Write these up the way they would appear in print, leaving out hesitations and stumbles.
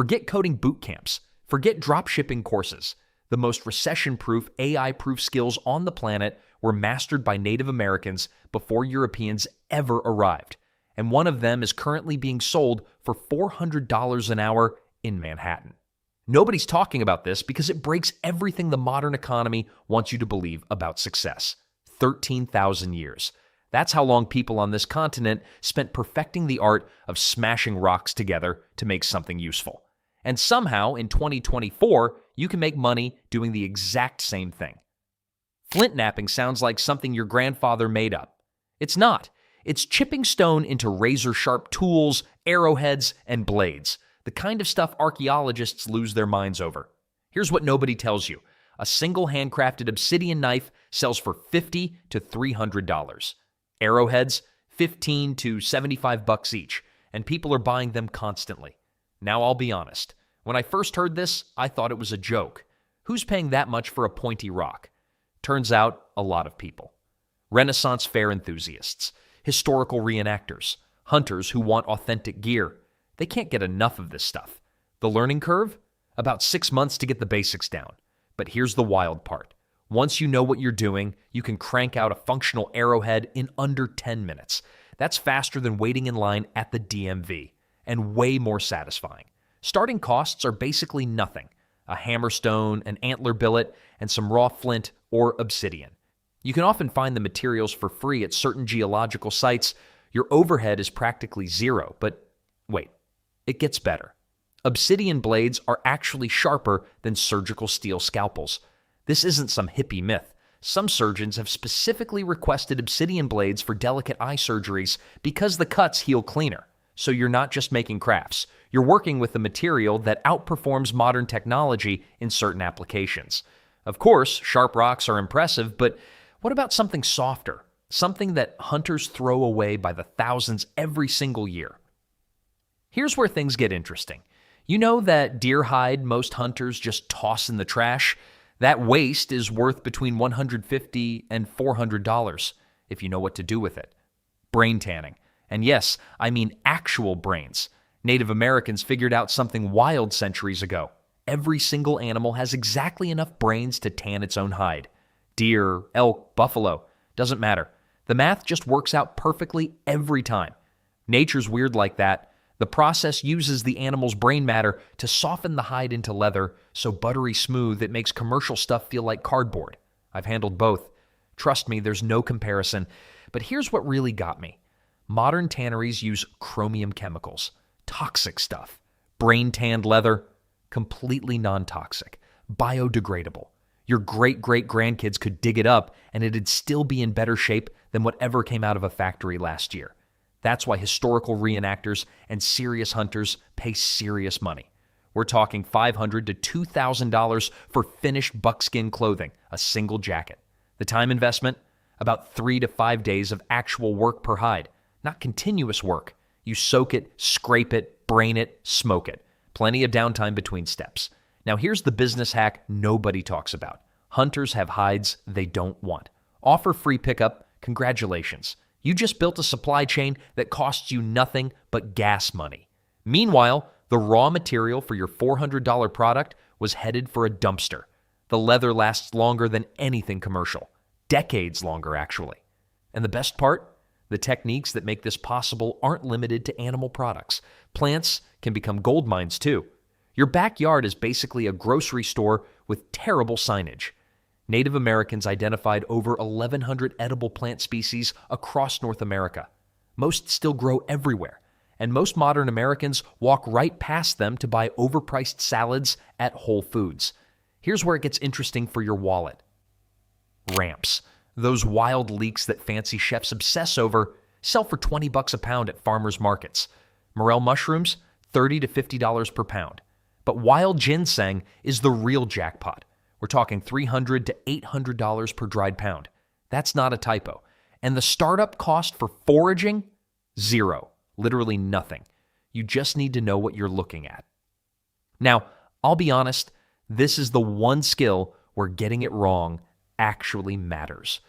Forget coding boot camps. Forget dropshipping courses. The most recession-proof, AI-proof skills on the planet were mastered by Native Americans before Europeans ever arrived. And one of them is currently being sold for $400 an hour in Manhattan. Nobody's talking about this because it breaks everything the modern economy wants you to believe about success. 13,000 years. That's how long people on this continent spent perfecting the art of smashing rocks together to make something useful. And somehow, in 2024, you can make money doing the exact same thing. Flintknapping sounds like something your grandfather made up. It's not. It's chipping stone into razor-sharp tools, arrowheads, and blades. The kind of stuff archaeologists lose their minds over. Here's what nobody tells you. A single handcrafted obsidian knife sells for $50 to $300. Arrowheads, $15 to $75 each, and people are buying them constantly. Now I'll be honest. When I first heard this, I thought it was a joke. Who's paying that much for a pointy rock? Turns out, a lot of people. Renaissance fair enthusiasts, historical reenactors, hunters who want authentic gear. They can't get enough of this stuff. The learning curve? About 6 months to get the basics down. But here's the wild part. Once you know what you're doing, you can crank out a functional arrowhead in under 10 minutes. That's faster than waiting in line at the DMV, and way more satisfying. Starting costs are basically nothing. A hammerstone, an antler billet, and some raw flint or obsidian. You can often find the materials for free at certain geological sites. Your overhead is practically zero, but wait, it gets better. Obsidian blades are actually sharper than surgical steel scalpels. This isn't some hippie myth. Some surgeons have specifically requested obsidian blades for delicate eye surgeries because the cuts heal cleaner. So you're not just making crafts. You're working with a material that outperforms modern technology in certain applications. Of course, sharp rocks are impressive, but what about something softer? Something that hunters throw away by the thousands every single year. Here's where things get interesting. You know that deer hide most hunters just toss in the trash? That waste is worth between $150 and $400 if you know what to do with it. Brain tanning. And yes, I mean actual brains. Native Americans figured out something wild centuries ago. Every single animal has exactly enough brains to tan its own hide. Deer, elk, buffalo, doesn't matter. The math just works out perfectly every time. Nature's weird like that. The process uses the animal's brain matter to soften the hide into leather so buttery smooth it makes commercial stuff feel like cardboard. I've handled both. Trust me, there's no comparison. But here's what really got me. Modern tanneries use chromium chemicals. Toxic stuff. Brain-tanned leather. Completely non-toxic. Biodegradable. Your great-great-grandkids could dig it up and it'd still be in better shape than whatever came out of a factory last year. That's why historical reenactors and serious hunters pay serious money. We're talking $500 to $2,000 for finished buckskin clothing, a single jacket. The time investment? About 3 to 5 days of actual work per hide, not continuous work. You soak it, scrape it, brain it, smoke it. Plenty of downtime between steps. Now here's the business hack nobody talks about. Hunters have hides they don't want. Offer free pickup. Congratulations. You just built a supply chain that costs you nothing but gas money. Meanwhile, the raw material for your $400 product was headed for a dumpster. The leather lasts longer than anything commercial. Decades longer, actually. And the best part? The techniques that make this possible aren't limited to animal products. Plants can become gold mines too. Your backyard is basically a grocery store with terrible signage. Native Americans identified over 1,100 edible plant species across North America. Most still grow everywhere, and most modern Americans walk right past them to buy overpriced salads at Whole Foods. Here's where it gets interesting for your wallet. Ramps. Those wild leeks that fancy chefs obsess over sell for $20 a pound at farmers markets. Morel mushrooms, $30 to $50 per pound. But wild ginseng is the real jackpot. We're talking $300 to $800 per dried pound. That's not a typo. And the startup cost for foraging? Zero. Literally nothing. You just need to know what you're looking at. Now, I'll be honest, this is the one skill where getting it wrong actually matters.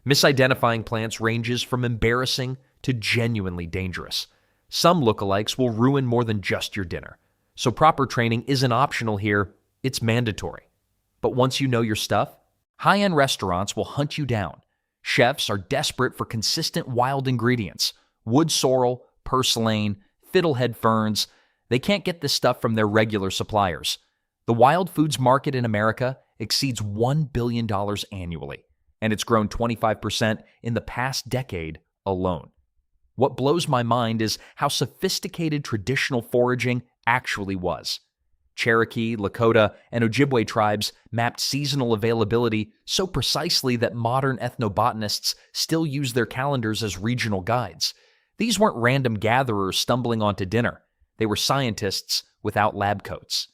Misidentifying plants ranges from embarrassing to genuinely dangerous. Some lookalikes will ruin more than just your dinner. So proper training isn't optional here, it's mandatory. But once you know your stuff, high-end restaurants will hunt you down. Chefs are desperate for consistent wild ingredients. Wood sorrel, purslane, fiddlehead ferns. They can't get this stuff from their regular suppliers. The wild foods market in America exceeds $1 billion annually, and it's grown 25% in the past decade alone. What blows my mind is how sophisticated traditional foraging actually was. Cherokee, Lakota, and Ojibwe tribes mapped seasonal availability so precisely that modern ethnobotanists still use their calendars as regional guides. These weren't random gatherers stumbling onto dinner. They were scientists without lab coats.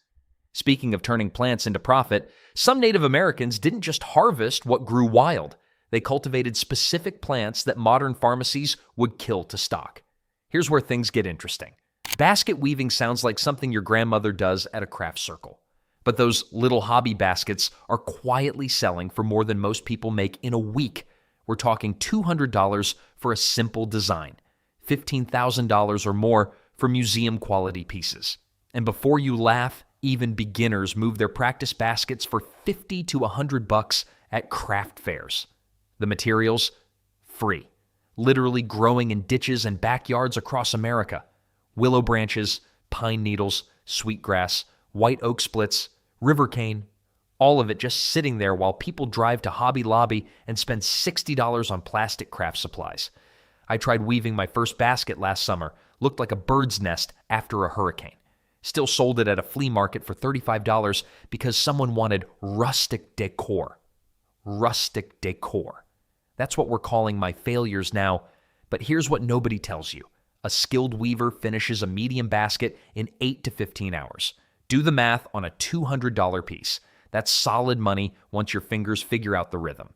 Speaking of turning plants into profit, some Native Americans didn't just harvest what grew wild. They cultivated specific plants that modern pharmacies would kill to stock. Here's where things get interesting. Basket weaving sounds like something your grandmother does at a craft circle. But those little hobby baskets are quietly selling for more than most people make in a week. We're talking $200 for a simple design, $15,000 or more for museum-quality pieces. And before you laugh, even beginners move their practice baskets for $50 to $100 at craft fairs. The materials? Free. Literally growing in ditches and backyards across America. Willow branches, pine needles, sweetgrass, white oak splits, river cane, all of it just sitting there while people drive to Hobby Lobby and spend $60 on plastic craft supplies. I tried weaving my first basket last summer. Looked like a bird's nest after a hurricane. Still sold it at a flea market for $35 because someone wanted rustic decor. Rustic decor. That's what we're calling my failures now, but here's what nobody tells you. A skilled weaver finishes a medium basket in 8 to 15 hours. Do the math on a $200 piece. That's solid money once your fingers figure out the rhythm.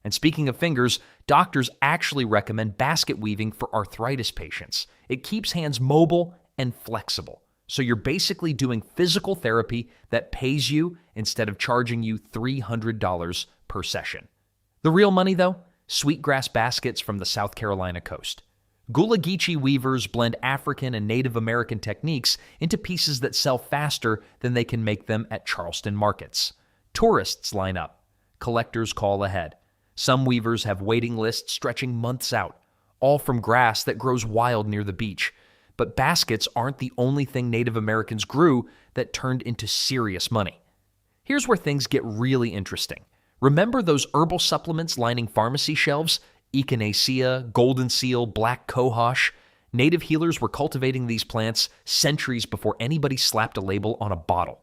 And speaking of fingers, doctors actually recommend basket weaving for arthritis patients. It keeps hands mobile and flexible. So you're basically doing physical therapy that pays you instead of charging you $300 per session. The real money, though? Sweetgrass baskets from the South Carolina coast. Gullah Geechee weavers blend African and Native American techniques into pieces that sell faster than they can make them at Charleston markets. Tourists line up. Collectors call ahead. Some weavers have waiting lists stretching months out, all from grass that grows wild near the beach. But baskets aren't the only thing Native Americans grew that turned into serious money. Here's where things get really interesting. Remember those herbal supplements lining pharmacy shelves? Echinacea, golden seal, black cohosh. Native healers were cultivating these plants centuries before anybody slapped a label on a bottle.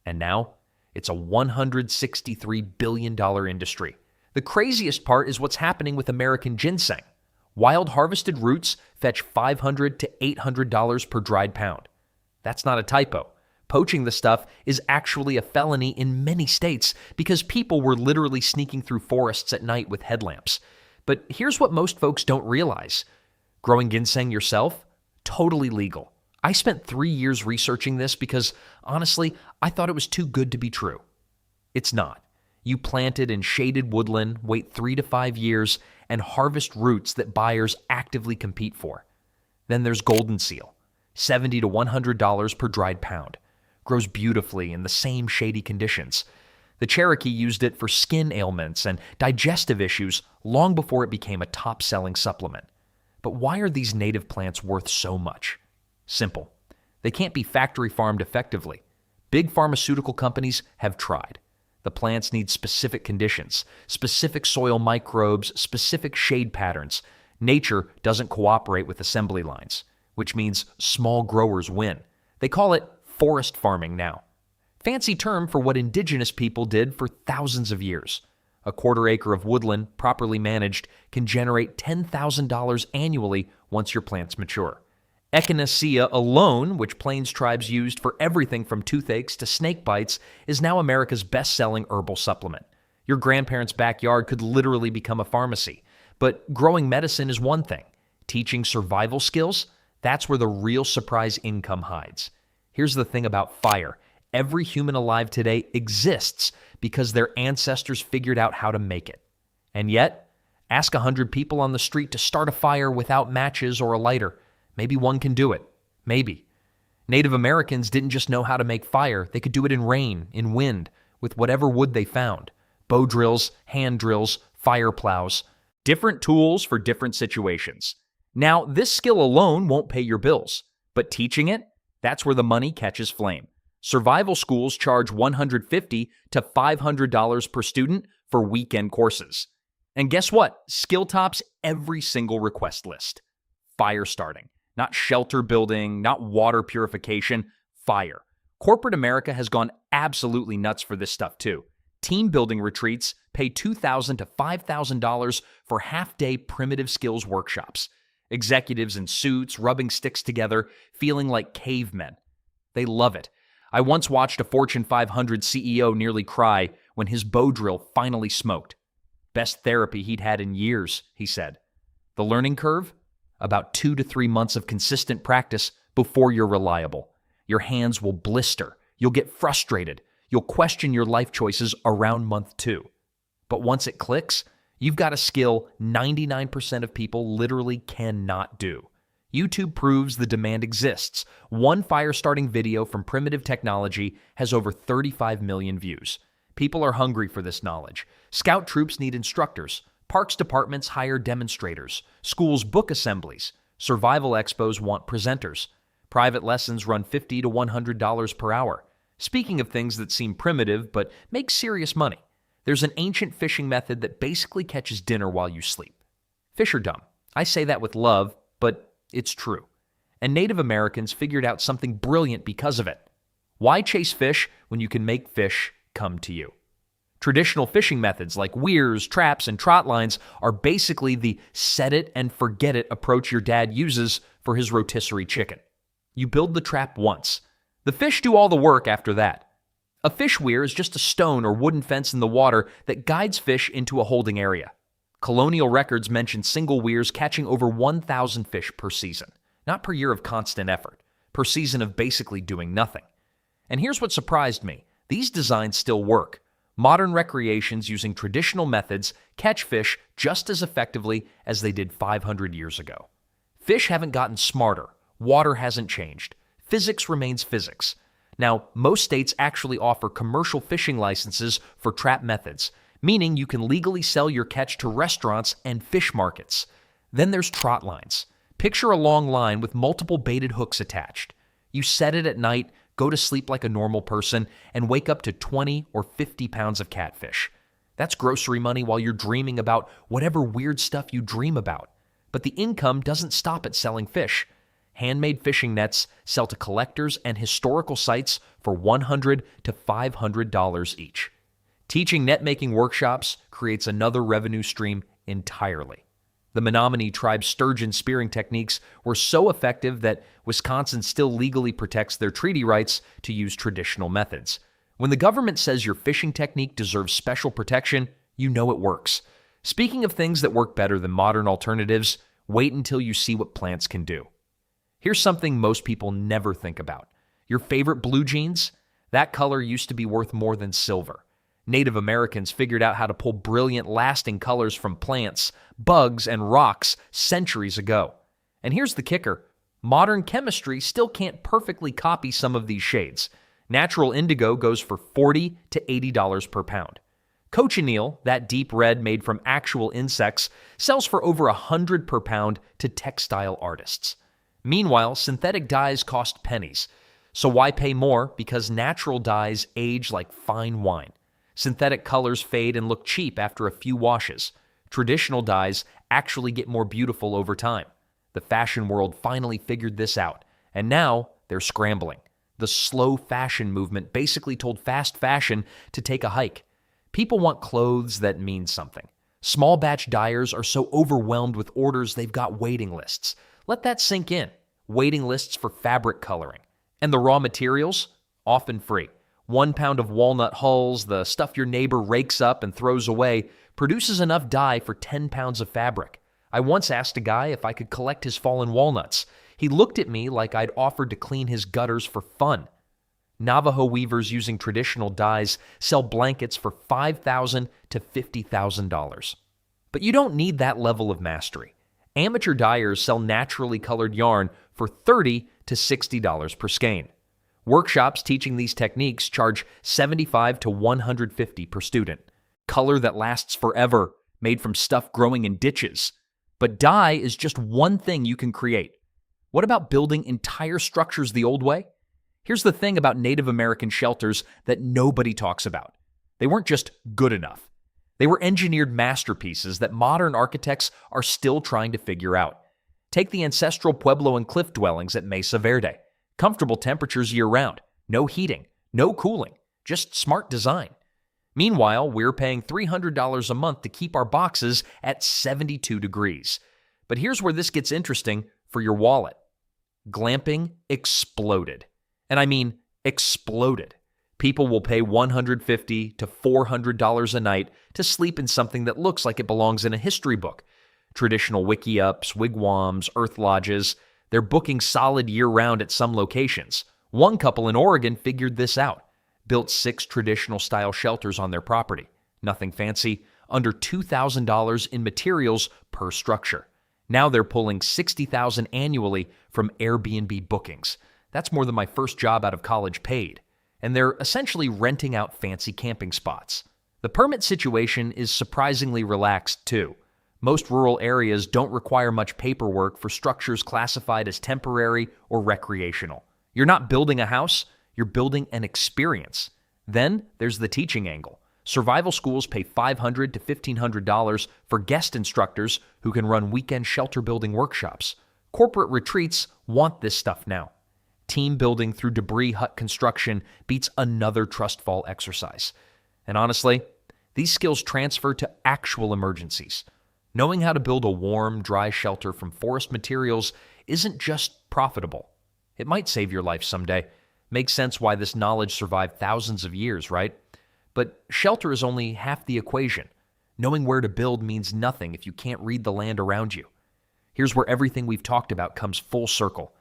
And now, it's a $163 billion industry. The craziest part is what's happening with American ginseng. Wild harvested roots fetch $500 to $800 per dried pound. That's not a typo. Poaching the stuff is actually a felony in many states because people were literally sneaking through forests at night with headlamps. But here's what most folks don't realize. Growing ginseng yourself? Totally legal. I spent 3 years researching this because, honestly, I thought it was too good to be true. It's not. You plant it in shaded woodland, wait 3 to 5 years, and harvest roots that buyers actively compete for. Then there's golden seal, $70 to $100 per dried pound. Grows beautifully in the same shady conditions. The Cherokee used it for skin ailments and digestive issues long before it became a top-selling supplement. But why are these native plants worth so much? Simple. They can't be factory farmed effectively. Big pharmaceutical companies have tried. The plants need specific conditions, specific soil microbes, specific shade patterns. Nature doesn't cooperate with assembly lines, which means small growers win. They call it forest farming now. Fancy term for what indigenous people did for thousands of years. A quarter acre of woodland, properly managed, can generate $10,000 annually once your plants mature. Echinacea alone, which Plains tribes used for everything from toothaches to snake bites, is now America's best-selling herbal supplement. Your grandparents' backyard could literally become a pharmacy. But growing medicine is one thing. Teaching survival skills? That's where the real surprise income hides. Here's the thing about fire. Every human alive today exists because their ancestors figured out how to make it. And yet, ask 100 people on the street to start a fire without matches or a lighter. Maybe one can do it. Maybe. Native Americans didn't just know how to make fire, they could do it in rain, in wind, with whatever wood they found. Bow drills, hand drills, fire plows. Different tools for different situations. Now, this skill alone won't pay your bills, but teaching it, that's where the money catches flame. Survival schools charge $150 to $500 per student for weekend courses. And guess what? Skill tops every single request list. Fire starting. Not shelter building, not water purification, fire. Corporate America has gone absolutely nuts for this stuff too. Team building retreats pay $2,000 to $5,000 for half-day primitive skills workshops. Executives in suits, rubbing sticks together, feeling like cavemen. They love it. I once watched a Fortune 500 CEO nearly cry when his bow drill finally smoked. Best therapy he'd had in years, he said. The learning curve? About 2 to 3 months of consistent practice before you're reliable. Your hands will blister. You'll get frustrated. You'll question your life choices around month 2. But once it clicks, you've got a skill 99% of people literally cannot do. YouTube proves the demand exists. One fire-starting video from Primitive Technology has over 35 million views. People are hungry for this knowledge. Scout troops need instructors. Parks departments hire demonstrators. Schools book assemblies. Survival expos want presenters. Private lessons run $50 to $100 per hour. Speaking of things that seem primitive but make serious money, there's an ancient fishing method that basically catches dinner while you sleep. Fish are dumb. I say that with love, but it's true. And Native Americans figured out something brilliant because of it. Why chase fish when you can make fish come to you? Traditional fishing methods like weirs, traps, and trot lines are basically the set-it-and-forget-it approach your dad uses for his rotisserie chicken. You build the trap once. The fish do all the work after that. A fish weir is just a stone or wooden fence in the water that guides fish into a holding area. Colonial records mention single weirs catching over 1,000 fish per season. Not per year of constant effort, per season of basically doing nothing. And here's what surprised me. These designs still work. Modern recreations using traditional methods catch fish just as effectively as they did 500 years ago. Fish haven't gotten smarter. Water hasn't changed. Physics remains physics. Now, most states actually offer commercial fishing licenses for trap methods, meaning you can legally sell your catch to restaurants and fish markets. Then there's trot lines. Picture a long line with multiple baited hooks attached. You set it at night, go to sleep like a normal person, and wake up to 20 or 50 pounds of catfish. That's grocery money while you're dreaming about whatever weird stuff you dream about. But the income doesn't stop at selling fish. Handmade fishing nets sell to collectors and historical sites for $100 to $500 each. Teaching net-making workshops creates another revenue stream entirely. The Menominee tribe's sturgeon spearing techniques were so effective that Wisconsin still legally protects their treaty rights to use traditional methods. When the government says your fishing technique deserves special protection, you know it works. Speaking of things that work better than modern alternatives, wait until you see what plants can do. Here's something most people never think about. Your favorite blue jeans? That color used to be worth more than silver. Native Americans figured out how to pull brilliant, lasting colors from plants, bugs, and rocks centuries ago. And here's the kicker. Modern chemistry still can't perfectly copy some of these shades. Natural indigo goes for $40 to $80 per pound. Cochineal, that deep red made from actual insects, sells for over $100 per pound to textile artists. Meanwhile, synthetic dyes cost pennies. So why pay more? Because natural dyes age like fine wine. Synthetic colors fade and look cheap after a few washes. Traditional dyes actually get more beautiful over time. The fashion world finally figured this out, and now they're scrambling. The slow fashion movement basically told fast fashion to take a hike. People want clothes that mean something. Small batch dyers are so overwhelmed with orders they've got waiting lists. Let that sink in. Waiting lists for fabric coloring. And the raw materials? Often free. 1 pound of walnut hulls, the stuff your neighbor rakes up and throws away, produces enough dye for 10 pounds of fabric. I once asked a guy if I could collect his fallen walnuts. He looked at me like I'd offered to clean his gutters for fun. Navajo weavers using traditional dyes sell blankets for $5,000 to $50,000. But you don't need that level of mastery. Amateur dyers sell naturally colored yarn for $30 to $60 per skein. Workshops teaching these techniques charge $75 to $150 per student. Color that lasts forever, made from stuff growing in ditches. But dye is just one thing you can create. What about building entire structures the old way? Here's the thing about Native American shelters that nobody talks about. They weren't just good enough. They were engineered masterpieces that modern architects are still trying to figure out. Take the ancestral pueblo and cliff dwellings at Mesa Verde. Comfortable temperatures year-round, no heating, no cooling, just smart design. Meanwhile, we're paying $300 a month to keep our boxes at 72 degrees. But here's where this gets interesting for your wallet. Glamping exploded. And I mean exploded. People will pay $150 to $400 a night to sleep in something that looks like it belongs in a history book. Traditional wickiups, wigwams, earth lodges, they're booking solid year-round at some locations. One couple in Oregon figured this out. Built 6 traditional-style shelters on their property. Nothing fancy, under $2,000 in materials per structure. Now they're pulling $60,000 annually from Airbnb bookings. That's more than my first job out of college paid. And they're essentially renting out fancy camping spots. The permit situation is surprisingly relaxed, too. Most rural areas don't require much paperwork for structures classified as temporary or recreational. You're not building a house, you're building an experience. Then there's the teaching angle. Survival schools pay $500 to $1,500 for guest instructors who can run weekend shelter building workshops. Corporate retreats want this stuff now. Team building through debris hut construction beats another trust fall exercise. And honestly, these skills transfer to actual emergencies. Knowing how to build a warm, dry shelter from forest materials isn't just profitable. It might save your life someday. Makes sense why this knowledge survived thousands of years, right? But shelter is only half the equation. Knowing where to build means nothing if you can't read the land around you. Here's where everything we've talked about comes full circle.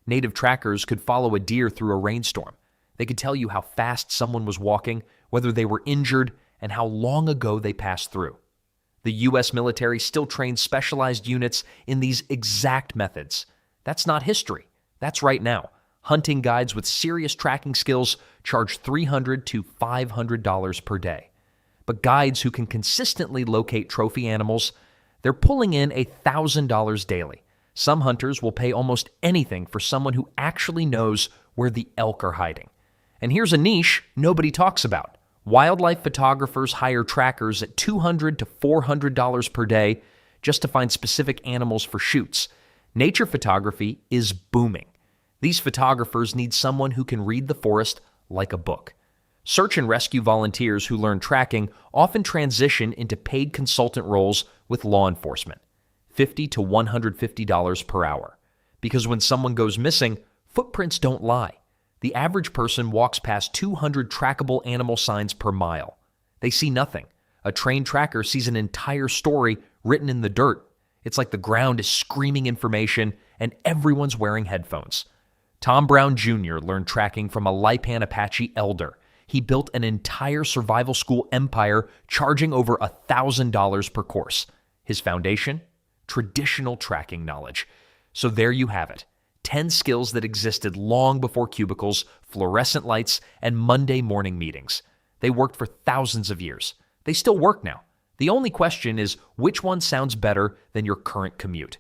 Native trackers could follow a deer through a rainstorm. They could tell you how fast someone was walking, whether they were injured, and how long ago they passed through. The U.S. military still trains specialized units in these exact methods. That's not history. That's right now. Hunting guides with serious tracking skills charge $300 to $500 per day. But guides who can consistently locate trophy animals, they're pulling in $1,000 daily. Some hunters will pay almost anything for someone who actually knows where the elk are hiding. And here's a niche nobody talks about. Wildlife photographers hire trackers at $200 to $400 per day just to find specific animals for shoots. Nature photography is booming. These photographers need someone who can read the forest like a book. Search and rescue volunteers who learn tracking often transition into paid consultant roles with law enforcement. $50 to $150 per hour. Because when someone goes missing, footprints don't lie. The average person walks past 200 trackable animal signs per mile. They see nothing. A trained tracker sees an entire story written in the dirt. It's like the ground is screaming information and everyone's wearing headphones. Tom Brown Jr. learned tracking from a Lipan Apache elder. He built an entire survival school empire charging over $1,000 per course. His foundation? Traditional tracking knowledge. So there you have it. 10 skills that existed long before cubicles, fluorescent lights, and Monday morning meetings. They worked for thousands of years. They still work now. The only question is which one sounds better than your current commute.